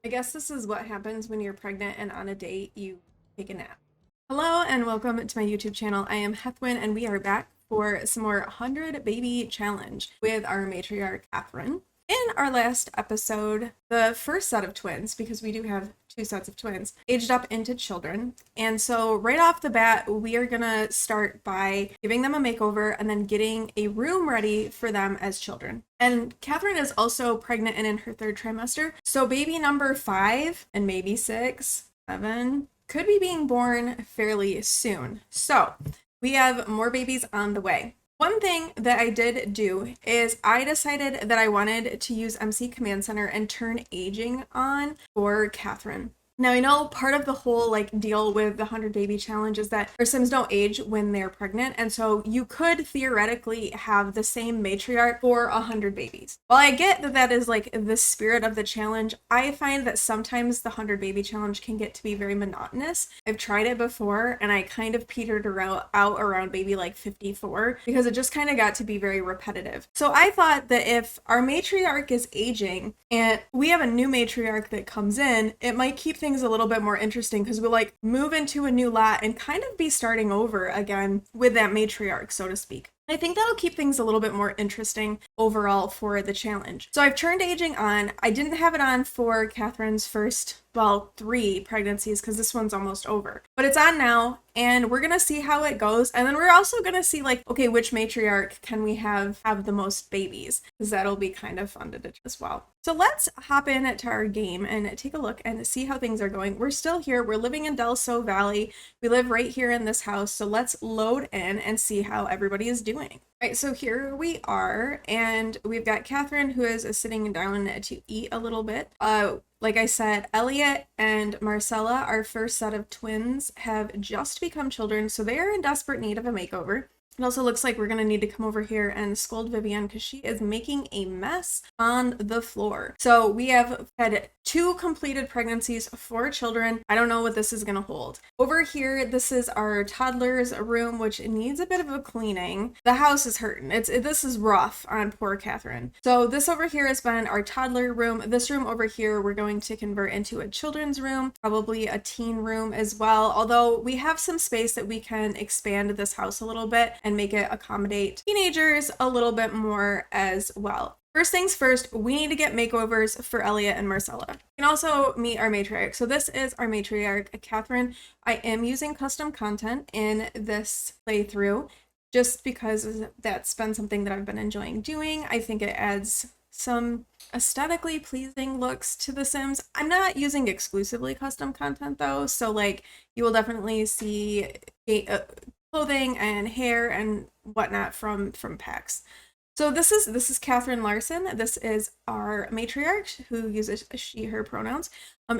I guess this is what happens when you're pregnant and on a date, you take a nap. Hello and welcome to my YouTube channel. I am Heathwyn and we are back for some more 100 Baby Challenge with our matriarch, Katharine. In our last episode, the first set of twins, because we do have two sets of twins, aged up into children. And so right off the bat, we are gonna start by giving them a makeover and then getting a room ready for them as children. And Katharine is also pregnant and in her third trimester. So baby number 5 and maybe 6, 7 could be being born fairly soon. So we have more babies on the way. One thing that I did do is I decided that I wanted to use MC Command Center and turn aging on for Katharine. Now, I know part of the whole deal with the 100 Baby Challenge is that our Sims don't age when they're pregnant, and so you could theoretically have the same matriarch for 100 babies. While I get that that is the spirit of the challenge, I find that sometimes the 100 Baby Challenge can get to be very monotonous. I've tried it before, and I kind of petered out around baby 54 because it just kind of got to be very repetitive. So I thought that if our matriarch is aging and we have a new matriarch that comes in, it might keep things a little bit more interesting because we'll move into a new lot and kind of be starting over again with that matriarch, so to speak. I think that'll keep things a little bit more interesting overall for the challenge. So I've turned aging on. I didn't have it on for Katharine's first, 3 pregnancies because this one's almost over. But it's on now and we're gonna see how it goes. And then we're also gonna see okay, which matriarch can we have the most babies? Because that'll be kind of fun to do as well. So let's hop in to our game and take a look and see how things are going. We're still here. We're living in Del Sol Valley. We live right here in this house. So let's load in and see how everybody is doing. All right, so here we are, and we've got Katharine who is sitting down to eat a little bit. Like I said, Elliot and Marcella, our first set of twins, have just become children, so they are in desperate need of a makeover. It also looks like we're going to need to come over here and scold Vivian because she is making a mess on the floor. So we have had 2 completed pregnancies, 4 children. I don't know what this is going to hold. Over here, this is our toddler's room, which needs a bit of a cleaning. The house is hurting. This is rough on poor Katharine. So this over here has been our toddler room. This room over here, we're going to convert into a children's room, probably a teen room as well. Although we have some space that we can expand this house a little bit and make it accommodate teenagers a little bit more as well. First things first, we need to get makeovers for Elliot and Marcella. You can also meet our matriarch. So this is our matriarch, Katharine. I am using custom content in this playthrough just because that's been something that I've been enjoying doing. I think it adds some aesthetically pleasing looks to The Sims. I'm not using exclusively custom content though, so you will definitely see clothing and hair and whatnot from packs. So this is Katharine Larson. This is our matriarch who uses she, her pronouns.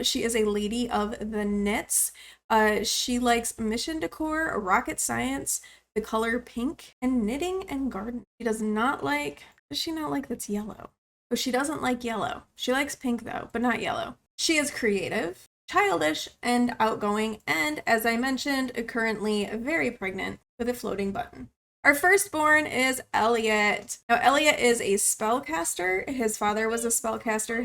She is a lady of the knits. She likes mission decor, rocket science, the color pink, and knitting and gardening. She does not like, does she not like that's yellow? Oh, she doesn't like yellow. She likes pink though, but not yellow. She is creative, childish, and outgoing, and as I mentioned, currently very pregnant with a floating button. Our firstborn is Elliot. Now, Elliot is a spellcaster. His father was a spellcaster.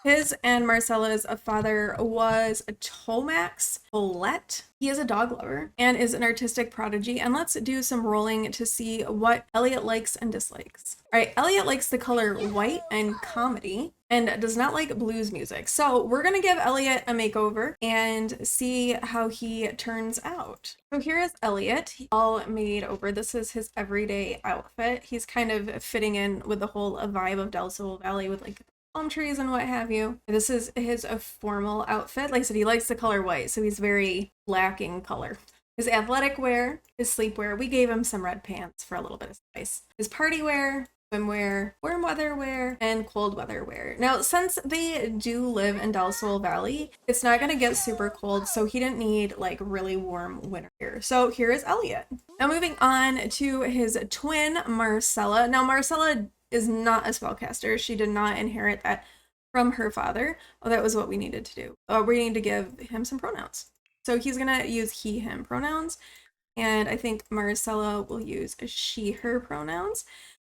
His and Marcella's father was a Tomax Colette. He is a dog lover and is an artistic prodigy. And let's do some rolling to see what Elliot likes and dislikes. All right, Elliot likes the color white and comedy and does not like blues music. So we're gonna give Elliot a makeover and see how he turns out. So here is Elliot, all made over. This is his everyday outfit. He's kind of fitting in with the whole vibe of Del Sol Valley with palm trees and what have you. This is his formal outfit. Like I said, he likes the color white, so he's very black in color. His athletic wear, his sleepwear, we gave him some red pants for a little bit of spice. His party wear, swimwear, warm weather wear, and cold weather wear. Now, since they do live in Del Sol Valley, it's not going to get super cold, so he didn't need really warm winter gear. So here is Elliot. Now moving on to his twin, Marcella. Now, Marcella is not a spellcaster. She did not inherit that from her father. Oh, that was what we needed to do. We need to give him some pronouns. So he's going to use he, him pronouns. And I think Marcella will use she, her pronouns.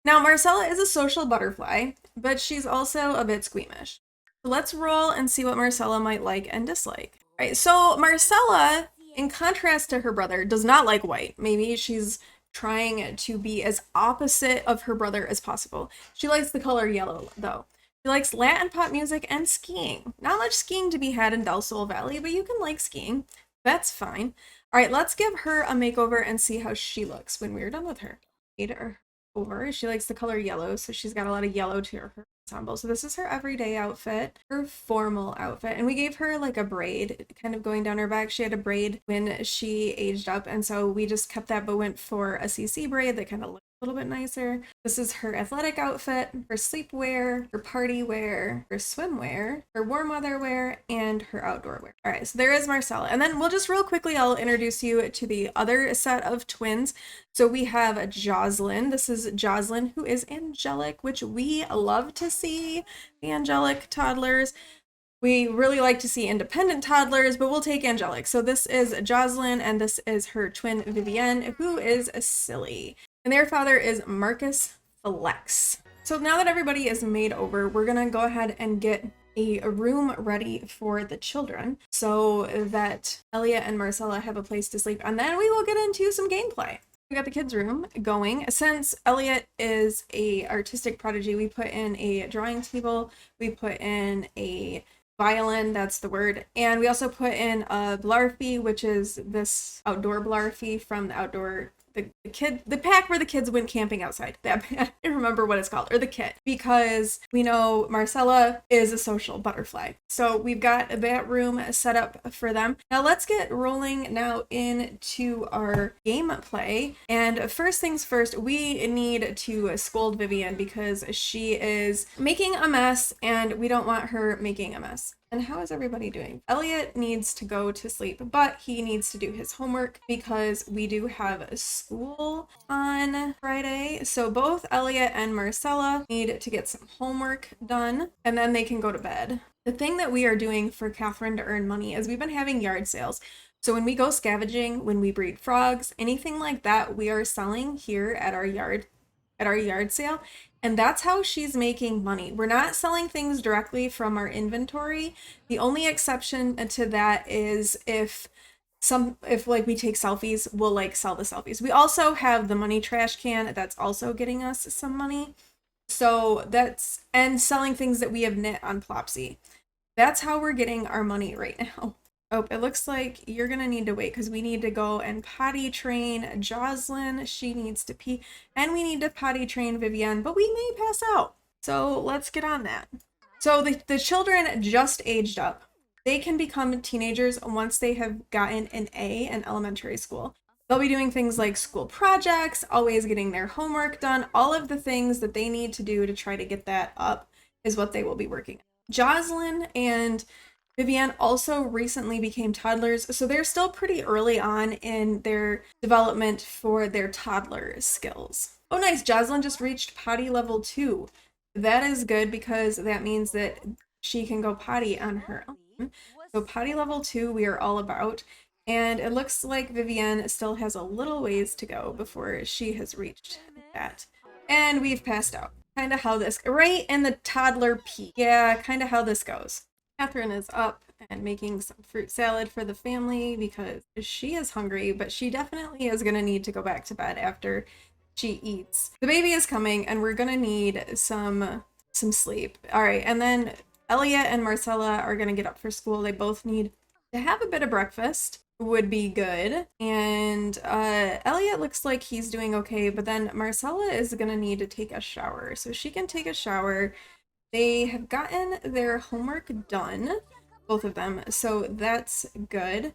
Now, Marcella is a social butterfly, but she's also a bit squeamish. Let's roll and see what Marcella might like and dislike. All right, so Marcella, in contrast to her brother, does not like white. Maybe she's trying to be as opposite of her brother as possible. She likes the color yellow, though. She likes Latin pop music and skiing. Not much skiing to be had in Del Sol Valley, but you can like skiing. That's fine. All right, let's give her a makeover and see how she looks when we're done with her. Made her over. She likes the color yellow, so she's got a lot of yellow to her ensemble. So this is her everyday outfit, her formal outfit. And we gave her like a braid kind of going down her back. She had a braid when she aged up, and so we just kept that but went for a CC braid that kind of looked a little bit nicer. This is her athletic outfit, her sleepwear, her party wear, her swimwear, her warm weather wear, and her outdoor wear. All right, so there is Marcella. And then we'll just real quickly, I'll introduce you to the other set of twins. So we have Jocelyn. This is Jocelyn, who is angelic, which we love to see, the angelic toddlers. We really like to see independent toddlers, but we'll take angelic. So this is Jocelyn, and this is her twin Vivienne, who is silly. And their father is Marcus Flex. So now that everybody is made over, we're gonna go ahead and get a room ready for the children so that Elliot and Marcella have a place to sleep, and then we will get into some gameplay. We got the kids' room going. Since Elliot is a artistic prodigy, we put in a drawing table, we put in a violin, that's the word, and we also put in a blarfy, which is this outdoor blarfy from the outdoor the pack where the kids went camping outside. That I don't remember what it's called, or the kit, because we know Marcella is a social butterfly. So we've got that room set up for them. Now let's get rolling now into our gameplay. And first things first, we need to scold Vivienne because she is making a mess and we don't want her making a mess. And how is everybody doing? Elliot needs to go to sleep, but he needs to do his homework because we do have a school on Friday. So both Elliot and Marcella need to get some homework done, and then they can go to bed. The thing that we are doing for Katharine to earn money is we've been having yard sales. So when we go scavenging, when we breed frogs, anything like that, we are selling here at our yard sale. And that's how she's making money. We're not selling things directly from our inventory. The only exception to that is if like we take selfies, we'll like sell the selfies. We also have the money trash can that's also getting us some money. So and selling things that we have knit on Plopsy. That's how we're getting our money right now. Oh, it looks like you're gonna need to wait because we need to go and potty train Jocelyn. She needs to pee, and we need to potty train Vivienne, but we may pass out. So let's get on that. So the children just aged up. They can become teenagers once they have gotten an A in elementary school. They'll be doing things like school projects, always getting their homework done. All of the things that they need to do to try to get that up is what they will be working on. Jocelyn and Vivienne also recently became toddlers, so they're still pretty early on in their development for their toddler skills. Oh nice, Jocelyn just reached potty level 2. That is good because that means that she can go potty on her own. So potty level 2 we are all about, and it looks like Vivienne still has a little ways to go before she has reached that. And we've passed out. Kind of how this, right in the toddler peak. Yeah, kind of how this goes. Katharine is up and making some fruit salad for the family because she is hungry, but she definitely is going to need to go back to bed after she eats. The baby is coming and we're going to need some sleep. All right, and then Elliot and Marcella are going to get up for school. They both need to have a bit of breakfast. Would be good. And Elliot looks like he's doing okay, but then Marcella is going to need to take a shower. So she can take a shower. They have gotten their homework done, both of them, so that's good.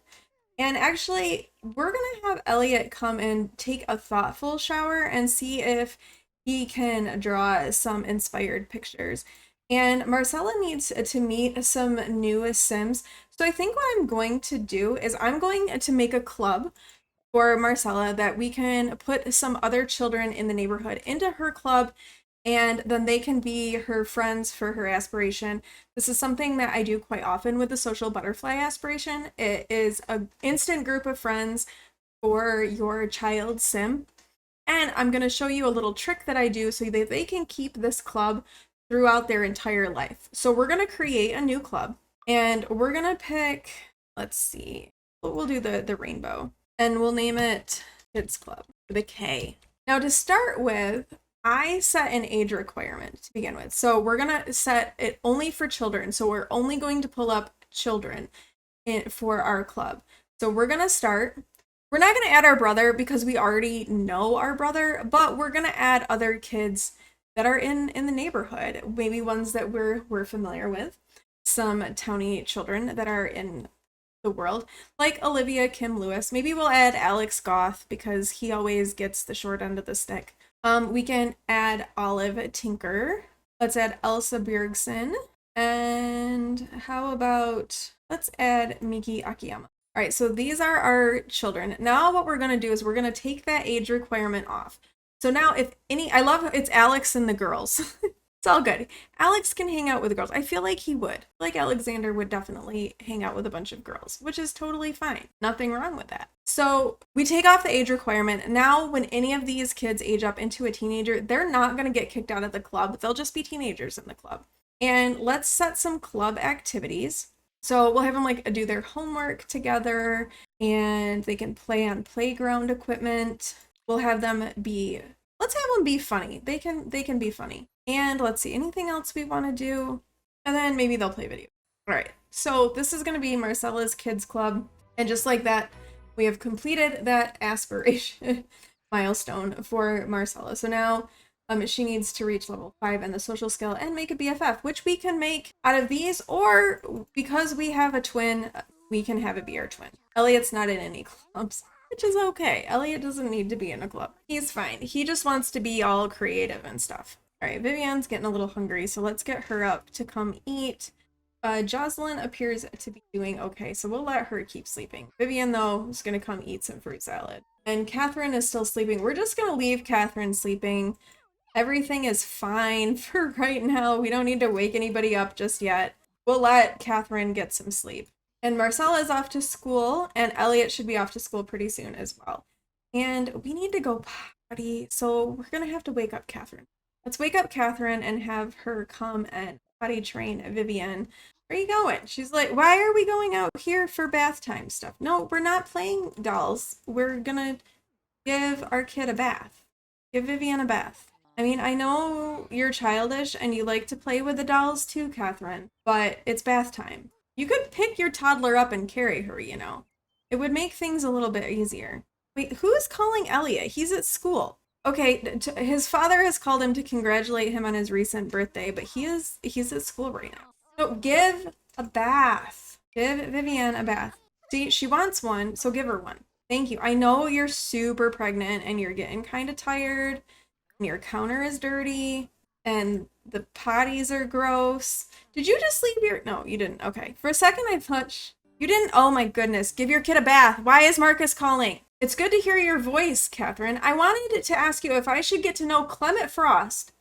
And actually, we're gonna have Elliot come and take a thoughtful shower and see if he can draw some inspired pictures. And Marcella needs to meet some new Sims. So I think what I'm going to do is I'm going to make a club for Marcella that we can put some other children in the neighborhood into her club, and then they can be her friends for her aspiration. This is something that I do quite often with the social butterfly aspiration. It is an instant group of friends for your child sim. And I'm going to show you a little trick that I do so that they can keep this club throughout their entire life. So we're going to create a new club and we're going to pick, let's see, we'll do the rainbow and we'll name it Kids Club with a K. Now to start with, I set an age requirement to begin with. So we're going to set it only for children. So we're only going to pull up children for our club. So we're going to start. We're not going to add our brother because we already know our brother, but we're going to add other kids that are in the neighborhood, maybe ones that we're familiar with, some towny children that are in the world, like Olivia Kim Lewis. Maybe we'll add Alex Goth because he always gets the short end of the stick. We can add Olive Tinker. Let's add Elsa Bjergsen. And how about, let's add Miki Akiyama. All right, so these are our children. Now what we're going to do is we're going to take that age requirement off. So now if any, I love it's Alex and the girls. It's all good. Alex can hang out with the girls. I feel like he would. Like Alexander would definitely hang out with a bunch of girls, which is totally fine. Nothing wrong with that. So we take off the age requirement. Now when any of these kids age up into a teenager, they're not going to get kicked out of the club. They'll just be teenagers in the club. And let's set some club activities. So we'll have them like do their homework together and they can play on playground equipment. We'll have them be, let's have them be funny. They can be funny. And let's see, anything else we want to do? And then maybe they'll play video. All right, so this is going to be Marcella's Kids Club. And just like that, we have completed that aspiration milestone for Marcella. So now she needs to reach level 5 in the social skill and make a BFF, which we can make out of these, or because we have a twin, we can have it be our twin. Elliot's not in any clubs, which is okay. Elliot doesn't need to be in a club. He's fine. He just wants to be all creative and stuff. All right, Vivian's getting a little hungry, so let's get her up to come eat. Jocelyn appears to be doing okay, so we'll let her keep sleeping. Vivian, though, is going to come eat some fruit salad. And Katharine is still sleeping. We're just going to leave Katharine sleeping. Everything is fine for right now. We don't need to wake anybody up just yet. We'll let Katharine get some sleep. And Marcella is off to school, and Elliot should be off to school pretty soon as well. And we need to go potty, so we're going to have to wake up Katharine. Let's wake up Katharine and have her come and potty train Vivian. Where are you going? She's like, why are we going out here for bath time stuff? No, we're not playing dolls. We're gonna give our kid a bath. Give Vivian a bath. I mean, I know you're childish and you like to play with the dolls too, Katharine, but it's bath time. You could pick your toddler up and carry her, you know. It would make things a little bit easier. Wait, who's calling Elliot? He's at school. Okay, his father has called him to congratulate him on his recent birthday, but he's at school right now. So give a bath. Give Vivian a bath. See, she wants one, so give her one. Thank you. I know you're super pregnant and you're getting kind of tired and your counter is dirty and the potties are gross. Did you just leave your... No, you didn't. Okay. For a second, I thought... You didn't? Oh my goodness. Give your kid a bath. Why is Marcus calling? It's good to hear your voice, Katharine. I wanted to ask you if I should get to know Clement Frost,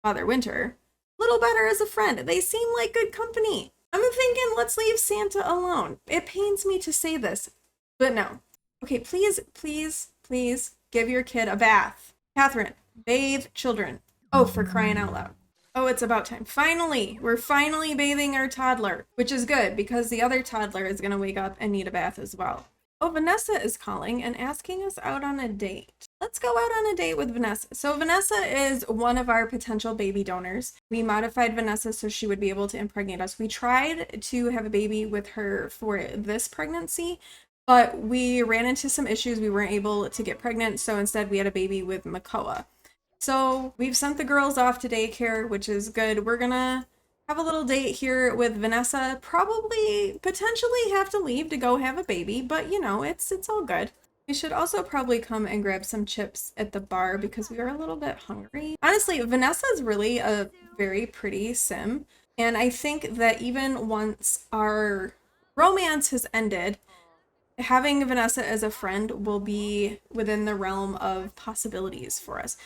Father Winter, a little better as a friend. They seem like good company. I'm thinking let's leave Santa alone. It pains me to say this, but no. Okay, please, please, please give your kid a bath. Katharine, bathe children. Oh, for crying out loud. Oh, it's about time. Finally, we're finally bathing our toddler, which is good because the other toddler is going to wake up and need a bath as well. Oh, Vanessa is calling and asking us out on a date. Let's go out on a date with Vanessa. So Vanessa is one of our potential baby donors. We modified Vanessa so she would be able to impregnate us. We tried to have a baby with her for this pregnancy, but we ran into some issues. We weren't able to get pregnant, so instead we had a baby with Makoa. So we've sent the girls off to daycare, which is good. We're gonna have a little date here with Vanessa. Probably, potentially have to leave to go have a baby, but you know, it's all good. We should also probably come and grab some chips at the bar because we are a little bit hungry. Honestly, Vanessa is really a very pretty sim, and I think that even once our romance has ended, having Vanessa as a friend will be within the realm of possibilities for us.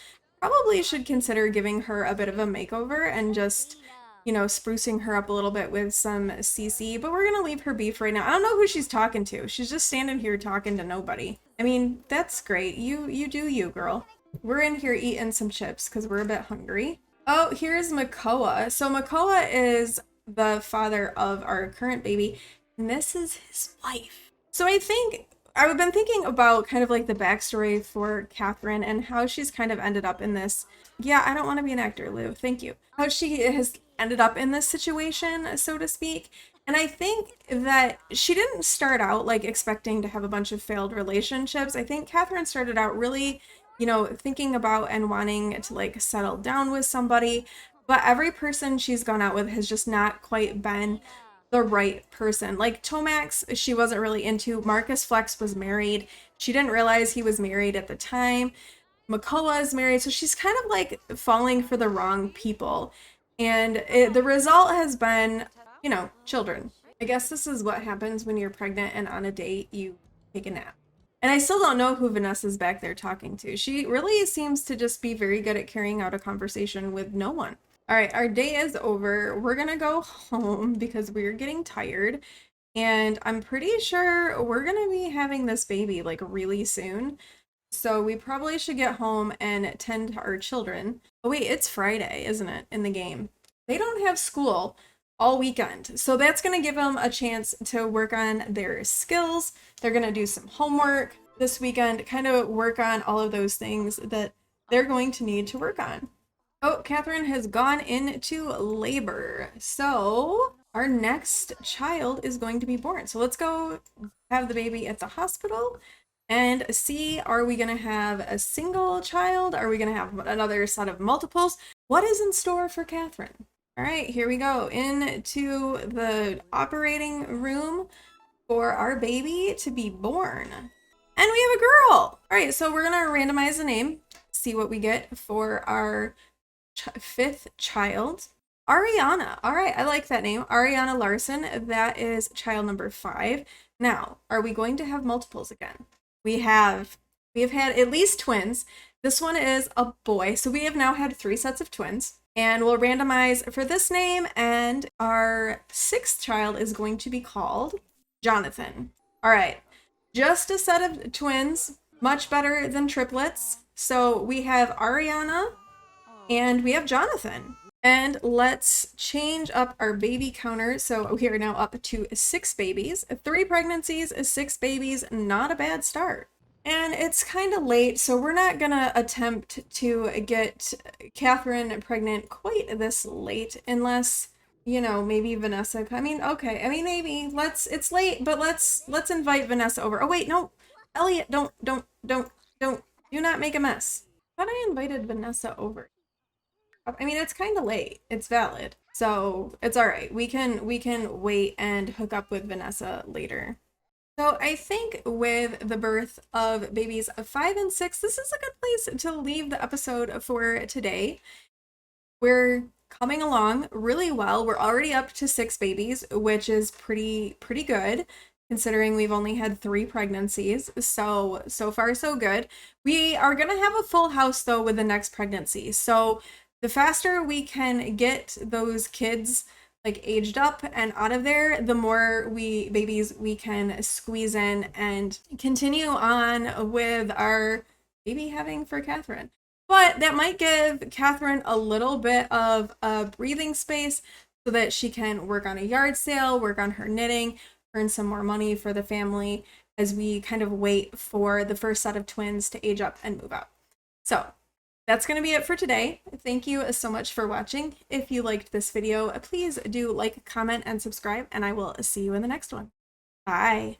Probably should consider giving her a bit of a makeover and just, you know, sprucing her up a little bit with some CC, but we're gonna leave her be for right now. I don't know who she's talking to. She's just standing here talking to nobody. I mean, that's great. You do you, girl. We're in here eating some chips because we're a bit hungry. Oh, here's Makoa. So Makoa is the father of our current baby, and this is his wife. So I think I've been thinking about kind of like the backstory for Catherine and how she's kind of ended up in this. Yeah, I don't want to be an actor, Lou. Thank you. How she has ended up in this situation, so to speak. And I think that she didn't start out like expecting to have a bunch of failed relationships. I think Catherine started out really, thinking about and wanting to like settle down with somebody. But every person she's gone out with has just not quite been the right person. Like Tomax, she wasn't really into. Marcus Flex was married. She didn't realize he was married at the time. Makoa is married, so she's kind of like falling for the wrong people. And the result has been, children. I guess this is what happens when you're pregnant and on a date, you take a nap. And I still don't know who Vanessa's back there talking to. She really seems to just be very good at carrying out a conversation with no one. All right, our day is over. We're gonna go home because we're getting tired. And I'm pretty sure we're gonna be having this baby like really soon. So we probably should get home and tend to our children. Oh wait, it's Friday, isn't it, in the game? They don't have school all weekend. So that's going to give them a chance to work on their skills. They're going to do some homework this weekend, kind of work on all of those things that they're going to need to work on. Oh, Catherine has gone into labor. So our next child is going to be born. So let's go have the baby at the hospital and see, are we going to have a single child? Are we going to have another set of multiples? What is in store for Catherine? All right, here we go into the operating room for our baby to be born. And we have a girl. All right, so we're going to randomize the name, see what we get for our fifth child. Ariana. All right, I like that name. Ariana Larson. That is child number 5. Now, are we going to have multiples again? We have had at least twins. This one is a boy. So we have now had 3 sets of twins. And we'll randomize for this name. And our 6th child is going to be called Jonathan. All right. Just a set of twins. Much better than triplets. So we have Ariana and we have Jonathan. And let's change up our baby counter. So we are now up to 6 babies, 3 pregnancies, 6 babies, not a bad start. And it's kind of late, so we're not gonna attempt to get Catherine pregnant quite this late unless, maybe Vanessa, maybe it's late, but let's invite Vanessa over. Oh wait, no, Elliot, don't, do not make a mess. I thought I invited Vanessa over. It's kind of late. It's valid. So it's all right. We can wait and hook up with Vanessa later. So I think with the birth of babies 5 and 6, this is a good place to leave the episode for today. We're coming along really well. We're already up to 6 babies, which is pretty good considering we've only had 3 pregnancies. So far so good. We are going to have a full house though with the next pregnancy. So the faster we can get those kids like aged up and out of there, the more babies we can squeeze in and continue on with our baby having for Catherine. But that might give Catherine a little bit of a breathing space so that she can work on a yard sale, work on her knitting, earn some more money for the family as we kind of wait for the first set of twins to age up and move out. So that's going to be it for today. Thank you so much for watching. If you liked this video, please do like, comment, and subscribe, and I will see you in the next one. Bye.